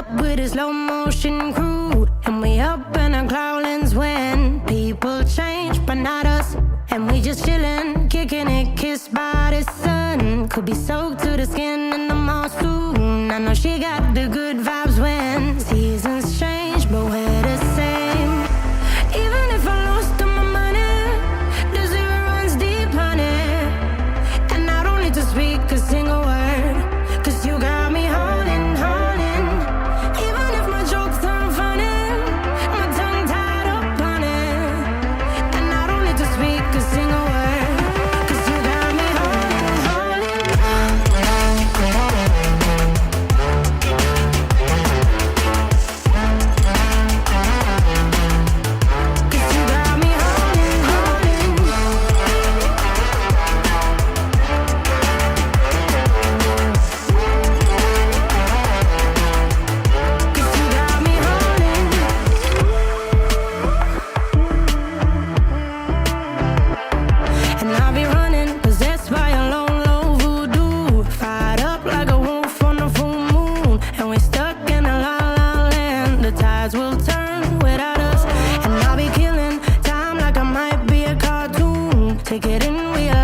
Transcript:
up with a slow motion crew, and we up in our growlings when people change, but not us. And we just chillin', kicking it, kissed by the sun. Could be soaked to the skin in the mall soon. I know she got the good vibes when seasons change, but we're the same. Even if I lost all my money, the zero runs deep, honey. And I don't need to speak a single word, 'cause you got me holding, holding. Even if my jokes aren't funny, my tongue tied up on it. And I don't need to speak a single word, 'cause you got me holding, holding. 'Cause you got me holding, holding. 'Cause you got me holding. And I'll be running, possessed by a low, low voodoo. Fired up like a wolf on a full moon. And we're stuck in a la la land. The tides will turn without us. And I'll be killing time like I might be a cartoon. Take it in, we are